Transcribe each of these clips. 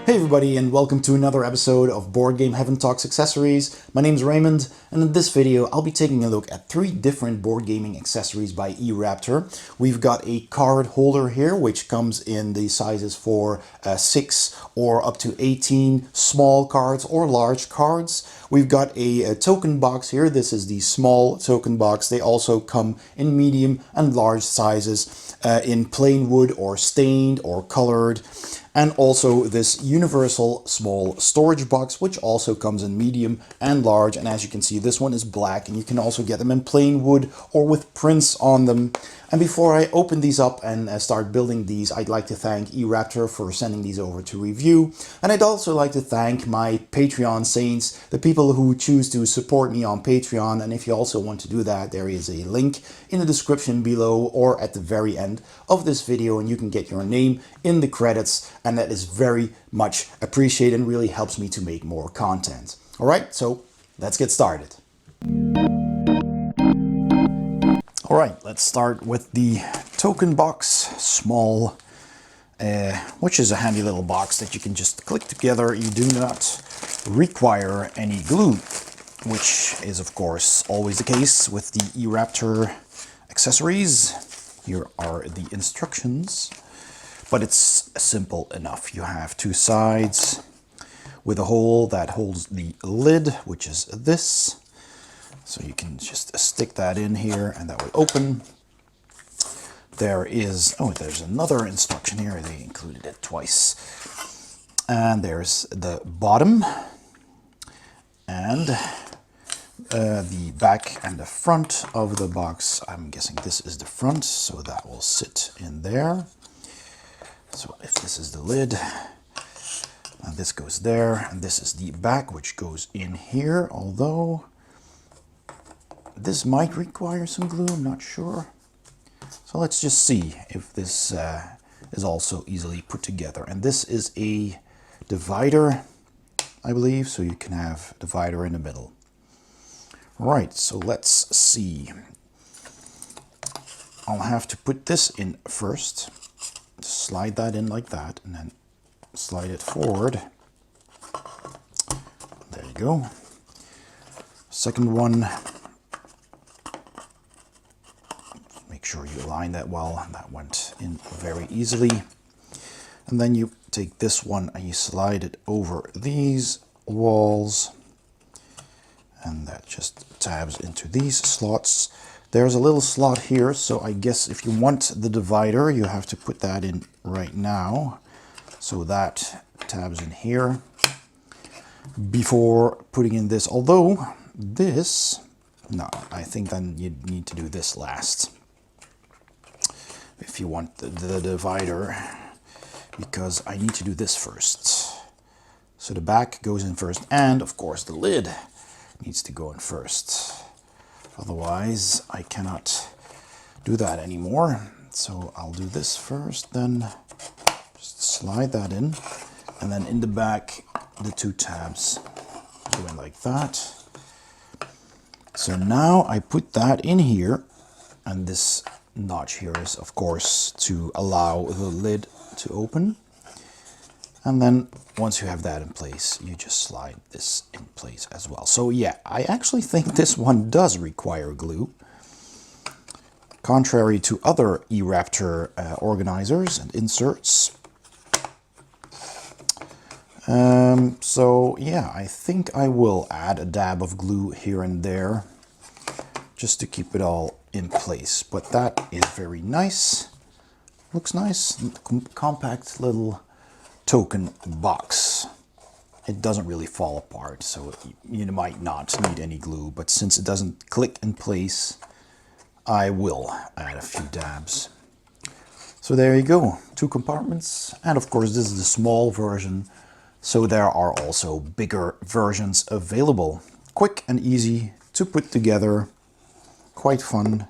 Hey everybody, and welcome to another episode of Board Game Heaven Talks Accessories. My name's Raymond, and in this video I'll be taking a look at 3 different board gaming accessories by e-Raptor. We've got a card holder here, which comes in the sizes for 6 or up to 18 small cards or large cards. We've got a token box here. This is the small token box. They also come in medium and large sizes, in plain wood or stained or colored. And also this universal small storage box, which also comes in medium and large. And as you can see, this one is black, and you can also get them in plain wood or with prints on them. And before I open these up and start building these, I'd like to thank e-Raptor for sending these over to review. And I'd also like to thank my Patreon saints, the people who choose to support me on Patreon. And if you also want to do that, there is a link in the description below or at the very end of this video, and you can get your name in the credits. And that is very much appreciated and really helps me to make more content. All right, so let's get started. All right, let's start with the token box, small, which is a handy little box that you can just click together. You do not require any glue, which is of course always the case with the e-Raptor accessories. Here are the instructions, but it's simple enough. You have 2 sides with a hole that holds the lid, which is this. So you can just stick that in here and that will open. There's another instruction here. They included it twice. And there's the bottom and the back and the front of the box. I'm guessing this is the front, so that will sit in there. So if this is the lid, and this goes there, and this is the back, which goes in here, although this might require some glue, I'm not sure. So let's just see if this is also easily put together. And this is a divider, I believe, so you can have a divider in the middle. Right, so let's see. I'll have to put this in first. Slide that in like that, and then slide it forward. There you go. Second one. Make sure you align that well. That went in very easily. And then you take this one and you slide it over these walls. And that just tabs into these slots. There's a little slot here, so I guess if you want the divider, you have to put that in right now. So that tabs in here before putting in this. Although this, no, I think then you need to do this last if you want the divider, because I need to do this first. So the back goes in first, and of course the lid needs to go in first. Otherwise, I cannot do that anymore. So I'll do this first, then just slide that in. And then in the back, the 2 tabs go in like that. So now I put that in here, and this notch here is, of course, to allow the lid to open. And then once you have that in place, you just slide this in place as well. So yeah, I actually think this one does require glue, contrary to other e-Raptor organizers and inserts. So yeah, I think I will add a dab of glue here and there just to keep it all in place. But that is very nice. Looks nice. Compact little token box. It doesn't really fall apart, so you might not need any glue, but since it doesn't click in place, I will add a few dabs. So there you go, 2 compartments, and of course this is the small version, so there are also bigger versions available. Quick and easy to put together, quite fun,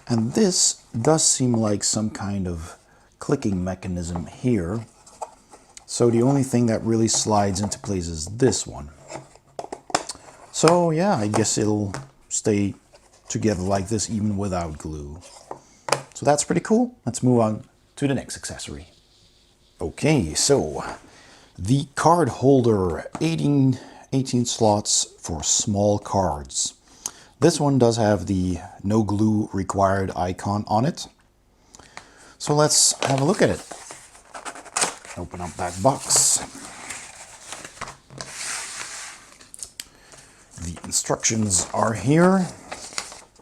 and this does seem like some kind of clicking mechanism here. So the only thing that really slides into place is this one. So yeah, I guess it'll stay together like this even without glue. So that's pretty cool. Let's move on to the next accessory. Okay, so The card holder, 18 slots for small cards. This one does have the no glue required icon on it. So let's have a look at it. Open up that box. The instructions are here.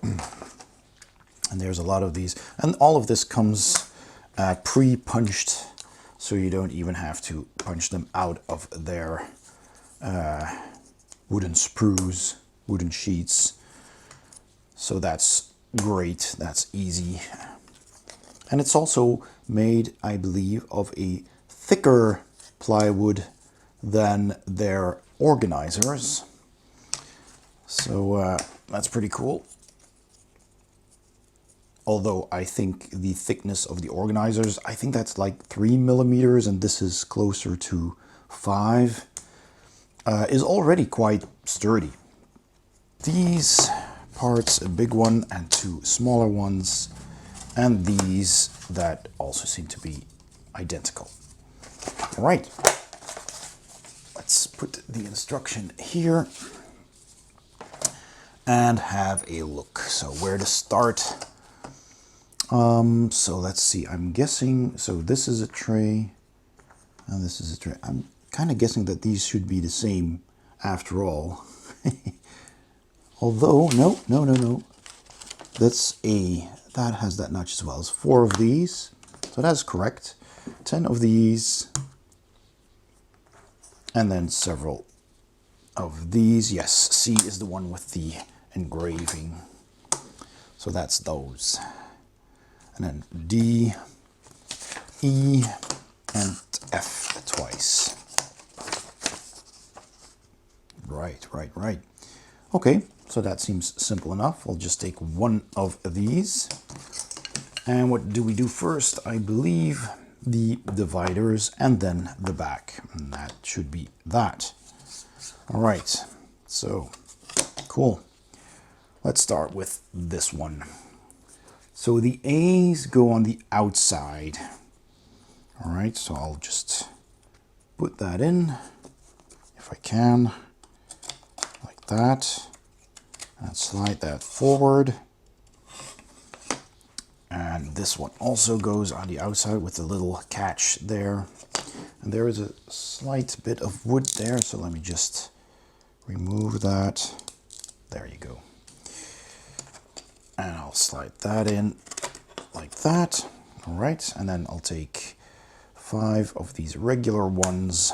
And there's a lot of these. And all of this comes pre-punched, so you don't even have to punch them out of their wooden sprues, wooden sheets. So that's great, that's easy. And it's also made, I believe, of a thicker plywood than their organizers. So that's pretty cool. Although I think the thickness of the organizers, I think that's like 3 millimeters, and this is closer to 5, is already quite sturdy. These parts, a big one and 2 smaller ones, and these that also seem to be identical. All right, let's put the instruction here and have a look. So where to start? So let's see, I'm guessing, so this is a tray, and this is a tray. I'm kind of guessing that these should be the same after all. Although, no. That has that notch as well. It's 4 of these, so that's correct. 10 of these, and then several of these. Yes, C is the one with the engraving. So that's those. And then D, E, and F twice. Right. Okay, so that seems simple enough. I'll just take one of these. And what do we do first? I believe the dividers and then the back. And that should be that. All right, so cool. Let's start with this one. So the A's go on the outside. All right, so I'll just put that in if I can, like that, and slide that forward. And this one also goes on the outside with a little catch there. And there is a slight bit of wood there, so let me just remove that. There you go. And I'll slide that in like that. All right, and then I'll take 5 of these regular ones.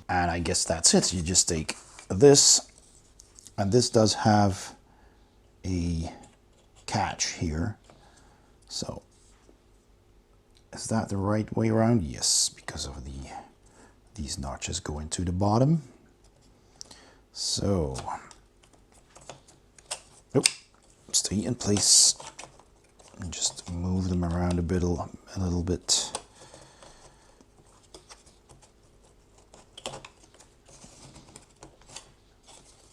And I guess that's it. You just take this, and this does have a catch here. So is that the right way around? Yes, because of these notches go into the bottom. So, stay in place and just move them around a little bit.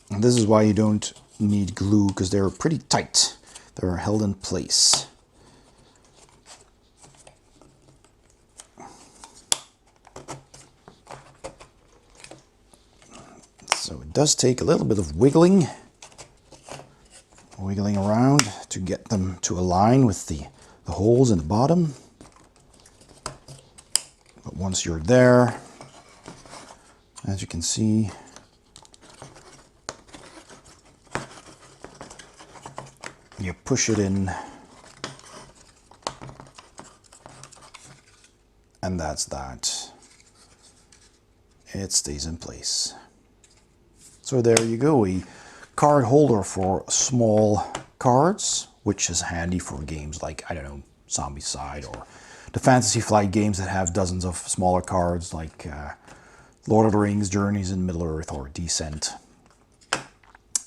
And this is why you don't need glue, because they're pretty tight. They're held in place. So it does take a little bit of wiggling around to get them to align with the holes in the bottom. But once you're there, as you can see, you push it in, and that's that. It stays in place. So there you go, a card holder for small cards, which is handy for games like, I don't know, Zombicide, or the Fantasy Flight games that have dozens of smaller cards like Lord of the Rings, Journeys in Middle-earth, or Descent.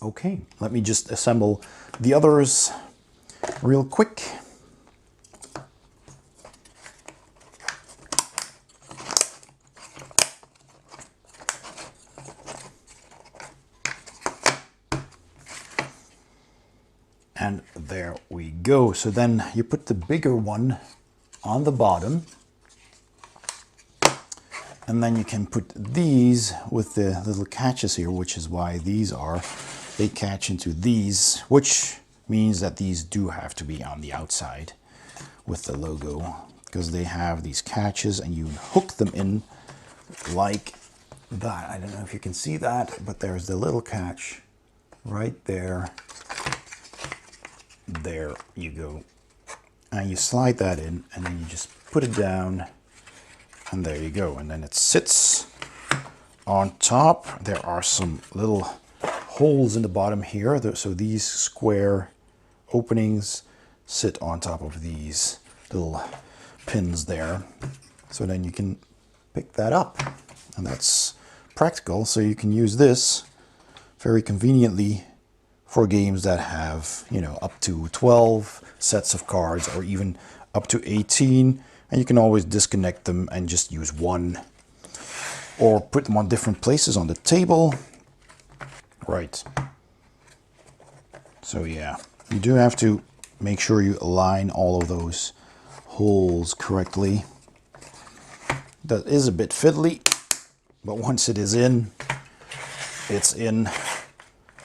Okay, let me just assemble the others real quick. And there we go. So then you put the bigger one on the bottom. And then you can put these with the little catches here, which is why these are, they catch into these, which means that these do have to be on the outside with the logo, because they have these catches and you hook them in like that. I don't know if you can see that, but there's the little catch right there. There you go. And you slide that in and then you just put it down. And there you go, and then it sits on top. There are some little holes in the bottom here, so these square openings sit on top of these little pins there. So then you can pick that up, and that's practical. So you can use this very conveniently for games that have, you know, up to 12 sets of cards or even up to 18. And you can always disconnect them and just use one, or put them on different places on the table. Right. So yeah, you do have to make sure you align all of those holes correctly. That is a bit fiddly, but once it is in, it's in,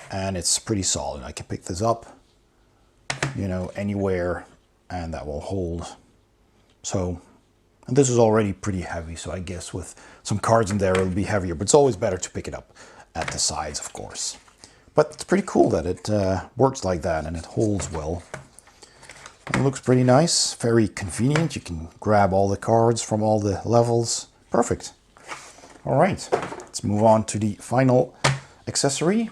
and it's pretty solid. I can pick this up, you know, anywhere, and that will hold. So, and this is already pretty heavy, so I guess with some cards in there it'll be heavier, but it's always better to pick it up at the sides, of course. But it's pretty cool that it works like that and it holds well. It looks pretty nice, very convenient. You can grab all the cards from all the levels. Perfect. All right, let's move on to the final accessory.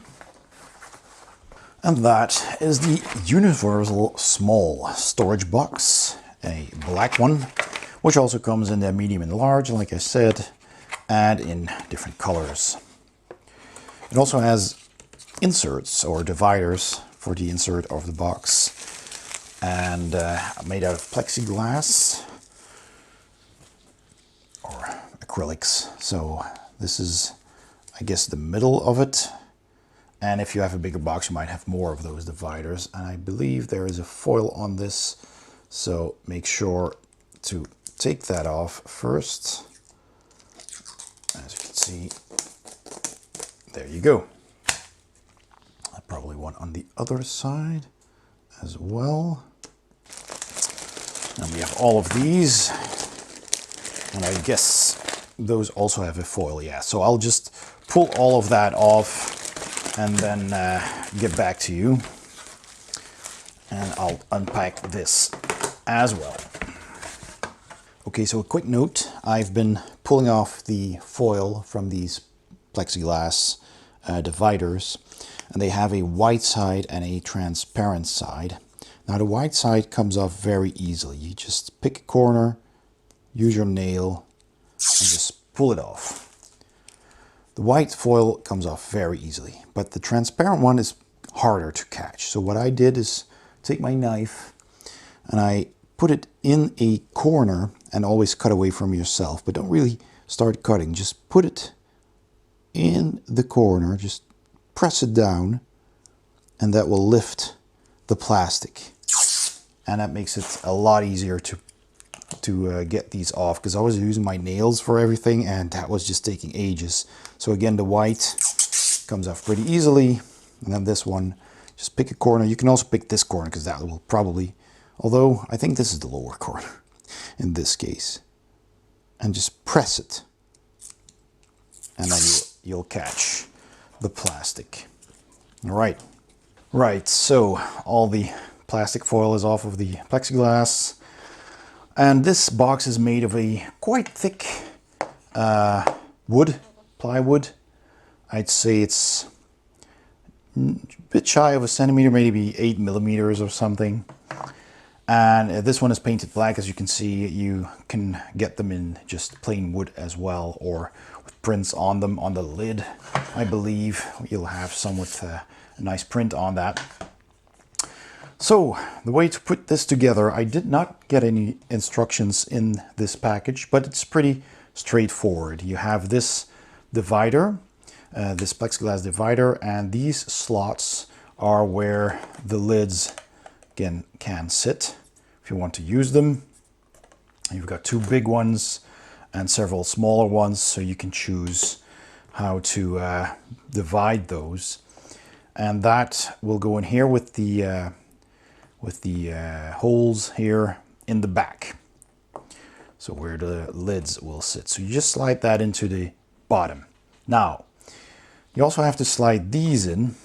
And that is the Universal Small Storage Box. A black one, which also comes in the medium and large, like I said, and in different colors. It also has inserts or dividers for the insert of the box, and made out of plexiglass or acrylics. So this is, I guess, the middle of it. And if you have a bigger box, you might have more of those dividers. And I believe there is a foil on this. So make sure to take that off first. As you can see, there you go. I probably want on the other side as well. And we have all of these. And I guess those also have a foil, yeah. So I'll just pull all of that off and then get back to you. And I'll unpack this as well. Okay, so a quick note. I've been pulling off the foil from these plexiglass dividers, and they have a white side and a transparent side. Now the white side comes off very easily. You just pick a corner, use your nail, and just pull it off. The white foil comes off very easily, but the transparent one is harder to catch. So what I did is take my knife and I put it in a corner, and always cut away from yourself, but don't really start cutting. Just put it in the corner, just press it down, and that will lift the plastic. And that makes it a lot easier to get these off, because I was using my nails for everything and that was just taking ages. So again, the white comes off pretty easily. And then this one, just pick a corner. You can also pick this corner because that will probably, although I think this is the lower corner in this case. And just press it. And then you'll catch the plastic. All right. Right, so all the plastic foil is off of the plexiglass. And this box is made of a quite thick plywood. I'd say it's a bit shy of a centimeter, maybe 8 millimeters or something. And this one is painted black. As you can see, you can get them in just plain wood as well, or with prints on them on the lid. I believe you'll have some with a nice print on that. So the way to put this together, I did not get any instructions in this package, but it's pretty straightforward. You have this divider, this plexiglass divider, and these slots are where the lids can sit if you want to use them. You've got two big ones and several smaller ones, so you can choose how to divide those. And that will go in here with the holes here in the back. So where the lids will sit. So you just slide that into the bottom. Now, you also have to slide these in.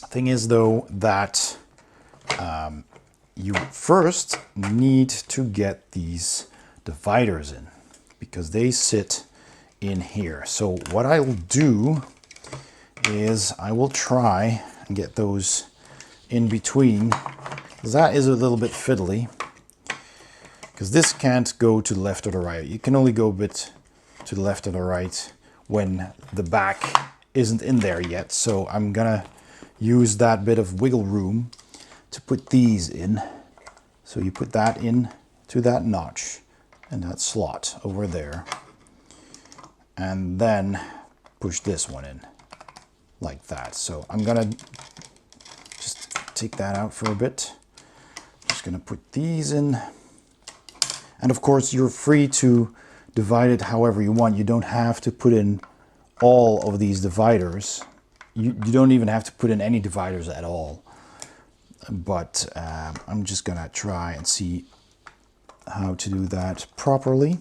Thing is though that you first need to get these dividers in because they sit in here. So what I will do is I will try and get those in between, because that is a little bit fiddly, because this can't go to the left or the right. You can only go a bit to the left or the right when the back isn't in there yet. So I'm gonna use that bit of wiggle room to put these in. So you put that in to that notch and that slot over there, and then push this one in like that. So I'm gonna just take that out for a bit. Just gonna put these in, and of course you're free to divide it however you want. You don't have to put in all of these dividers. You don't even have to put in any dividers at all. But I'm just gonna try and see how to do that properly.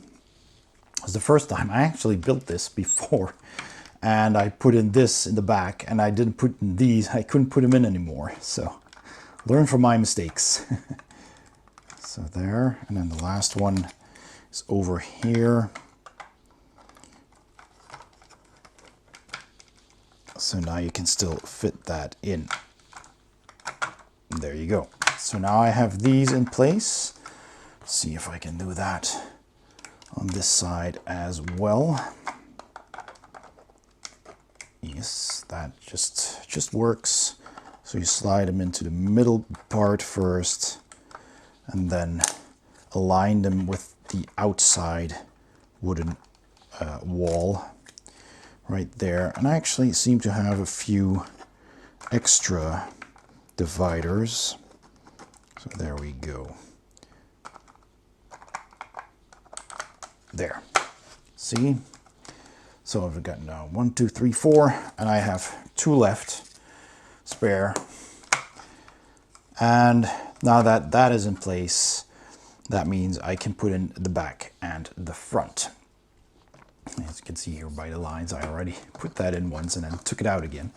It's the first time I actually built this before, and I put in this in the back, and I didn't put in these. I couldn't put them in anymore. So learn from my mistakes. So there, and then the last one is over here. So now you can still fit that in. There you go. So now I have these in place. Let's see if I can do that on this side as well. Yes, that just works. So you slide them into the middle part first, and then align them with the outside wooden wall right there. And I actually seem to have a few extra dividers. So there we go. There. See? So I've got now 1, 2, 3, 4, and I have 2 left spare. And now that that is in place, that means I can put in the back and the front. As you can see here by the lines, I already put that in once and then took it out again.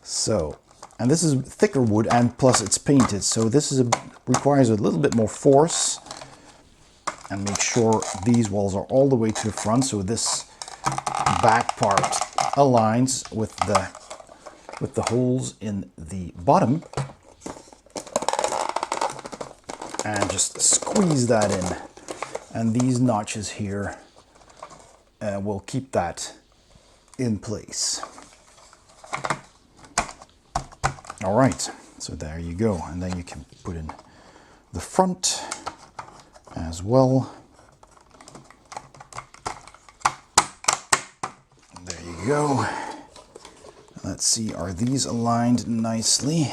So, and this is thicker wood, and plus it's painted, so this is requires a little bit more force. And make sure these walls are all the way to the front, so this back part aligns with the holes in the bottom. And just squeeze that in. And these notches here will keep that in place. All right, so there you go. And then you can put in the front as well. There you go. Let's see, are these aligned nicely?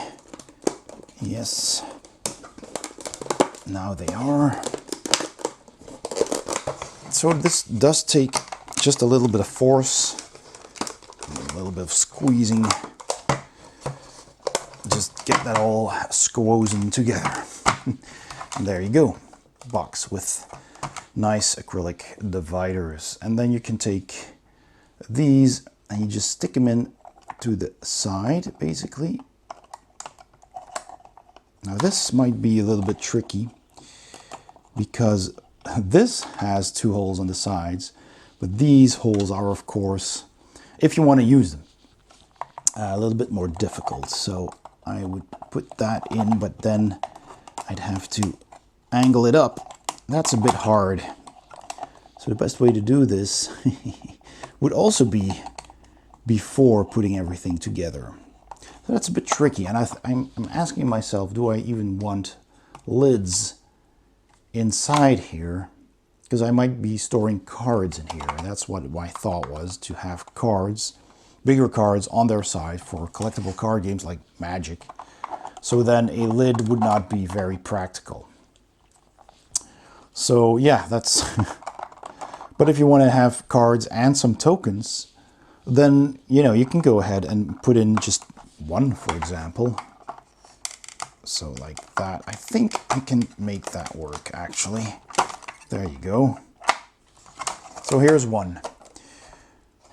Yes. Now they are. So this does take just a little bit of force, a little bit of squeezing. Just get that all squozen together. And there you go. Box with nice acrylic dividers. And then you can take these and you just stick them in to the side, basically. Now this might be a little bit tricky because this has 2 holes on the sides, but these holes are, of course, if you want to use them, a little bit more difficult. So I would put that in, but then I'd have to angle it up. That's a bit hard. So the best way to do this would also be before putting everything together. So that's a bit tricky, and I'm asking myself, do I even want lids inside here? Because I might be storing cards in here, and that's what my thought was, to have cards, bigger cards on their side for collectible card games like Magic. So then a lid would not be very practical. So yeah, that's but if you want to have cards and some tokens, then you can go ahead and put in just one, for example. So like that. I think I can make that work actually. There you go. So here's one.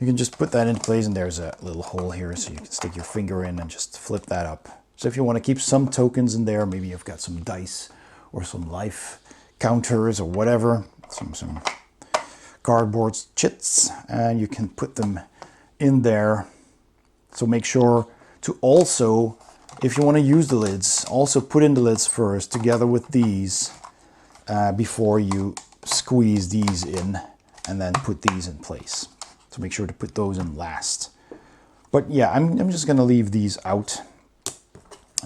You can just put that into place, and there's a little hole here so you can stick your finger in and just flip that up. So if you want to keep some tokens in there, maybe you've got some dice or some life counters or whatever, some cardboard chits, and you can put them in there. So make sure to also, if you want to use the lids, also put in the lids first together with these before you squeeze these in and then put these in place. So make sure to put those in last. But yeah, I'm just going to leave these out.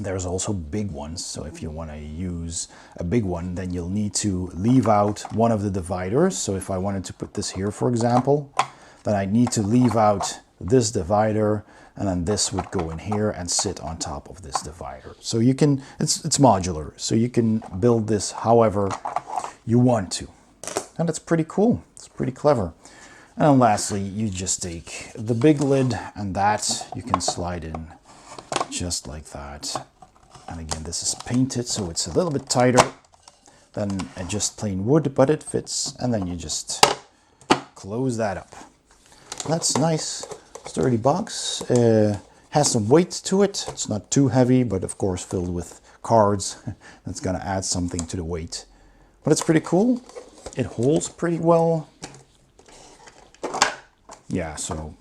There's also big ones, so if you want to use a big one, then you'll need to leave out one of the dividers. So if I wanted to put this here, for example, then I need to leave out this divider, and then this would go in here and sit on top of this divider. So you can, it's modular, so you can build this however you want to. And it's pretty cool, it's pretty clever. And then lastly, you just take the big lid, and that you can slide in just like that. And again, this is painted, so it's a little bit tighter than just plain wood, but it fits. And then you just close that up. That's nice, sturdy box. Has some weight to it. It's not too heavy, but of course filled with cards. That's gonna add something to the weight. But it's pretty cool. It holds pretty well. Yeah, so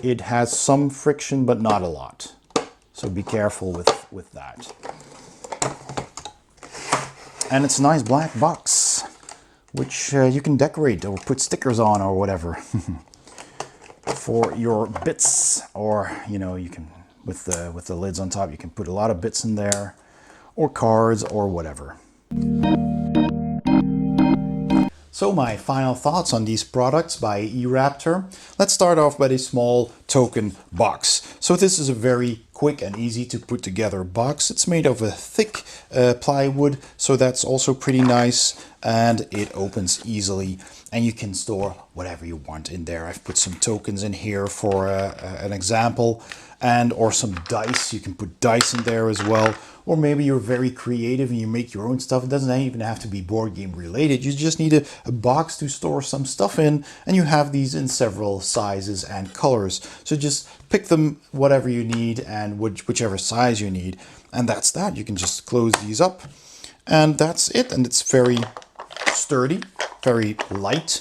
it has some friction, but not a lot. So be careful with that. And it's a nice black box, which you can decorate or put stickers on or whatever for your bits. Or you can with the lids on top, you can put a lot of bits in there, or cards or whatever. So my final thoughts on these products by e-Raptor. Let's start off by a small token box. So this is a very quick and easy to put together box. It's made of a thick plywood, so that's also pretty nice, and it opens easily, and you can store whatever you want in there. I've put some tokens in here for an example, and or some dice. You can put dice in there as well. Or maybe you're very creative and you make your own stuff. It doesn't even have to be board game related. You just need a box to store some stuff in, and you have these in several sizes and colors. So just pick them whatever you need and whichever size you need. And that's that. You can just close these up, and that's it. And it's very sturdy, very light,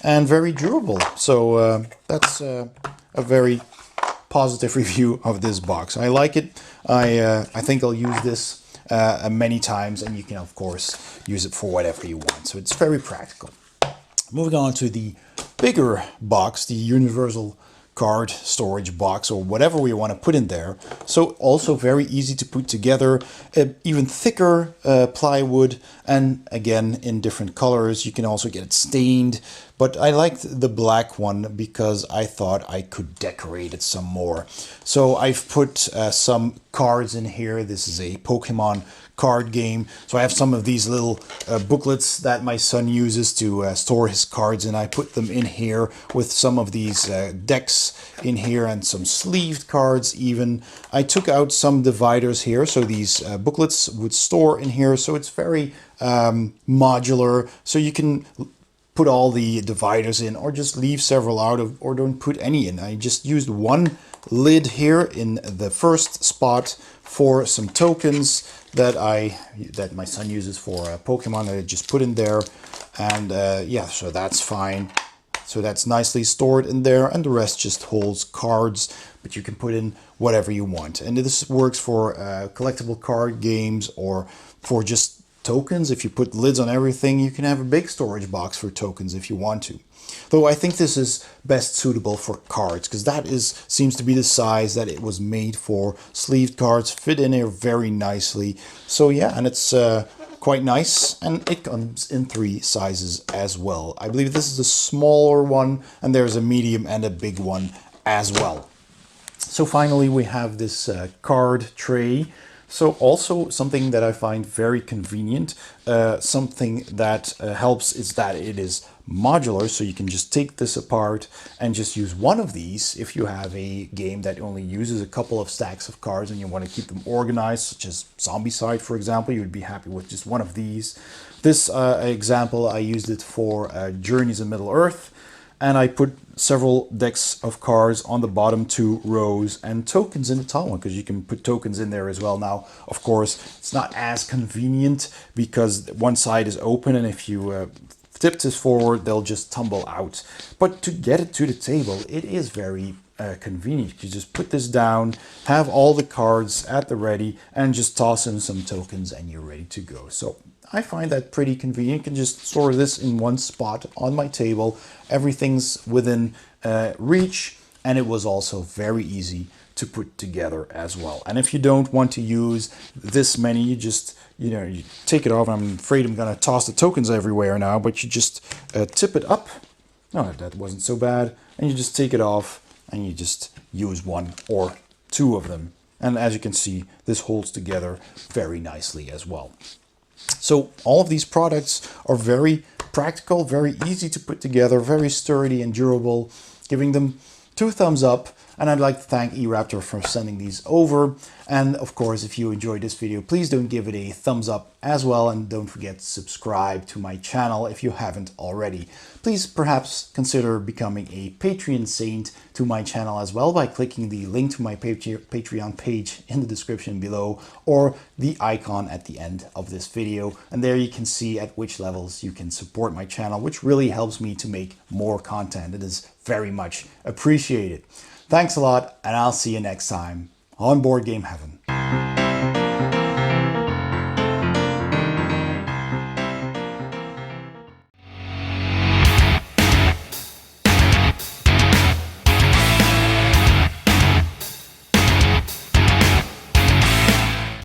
and very durable. So that's a very positive review of this box. I like it. I think I'll use this many times, and you can of course use it for whatever you want. So it's very practical. Moving on to the bigger box, the universal card storage box, or whatever we want to put in there. So also very easy to put together, even thicker plywood, and again in different colors. You can also get it stained, but I liked the black one because I thought I could decorate it some more. So I've put some cards in here. This is a Pokemon card game. So I have some of these little booklets that my son uses to store his cards in. I put them in here with some of these decks in here and some sleeved cards even. I took out some dividers here, so these booklets would store in here. So it's very modular, so you can put all the dividers in, or just leave several out of, or don't put any in. I just used one lid here in the first spot for some tokens that my son uses for Pokemon, that I just put in there. And yeah, so that's fine. So that's nicely stored in there, and the rest just holds cards, but you can put in whatever you want. And this works for collectible card games, or for just tokens. If you put lids on everything, you can have a big storage box for tokens if you want to. Though I think this is best suitable for cards, because that seems to be the size that it was made for. Sleeved cards fit in here very nicely. So yeah, and it's quite nice, and it comes in 3 sizes as well. I believe this is a smaller one, and there's a medium and a big one as well. So finally we have this card tray. So also something that I find very convenient, something that helps is that it is modular, so you can just take this apart and just use one of these if you have a game that only uses a couple of stacks of cards and you want to keep them organized, such as Zombicide, for example. You would be happy with just one of these. This example, I used it for Journeys in Middle-earth, and I put several decks of cards on the bottom two rows and tokens in the top one, because you can put tokens in there as well. Now, of course, it's not as convenient because one side is open, and if you tip this forward, they'll just tumble out. But to get it to the table, it is very convenient. You just put this down, have all the cards at the ready, and just toss in some tokens and you're ready to go. So I find that pretty convenient. You can just store this in one spot on my table. Everything's within reach, and it was also very easy to put together as well. And if you don't want to use this many, you just, you take it off. I'm afraid I'm gonna toss the tokens everywhere now, but you just tip it up. No, that wasn't so bad. And you just take it off and you just use one or two of them. And as you can see, this holds together very nicely as well. So all of these products are very practical, very easy to put together, very sturdy and durable, giving them 2 thumbs up. And I'd like to thank e-Raptor for sending these over. And of course, if you enjoyed this video, please don't give it a thumbs up as well. And don't forget to subscribe to my channel if you haven't already. Please perhaps consider becoming a Patreon saint to my channel as well by clicking the link to my Patreon page in the description below, or the icon at the end of this video. And there you can see at which levels you can support my channel, which really helps me to make more content. It is very much appreciated. Thanks a lot, and I'll see you next time on Board Game Heaven.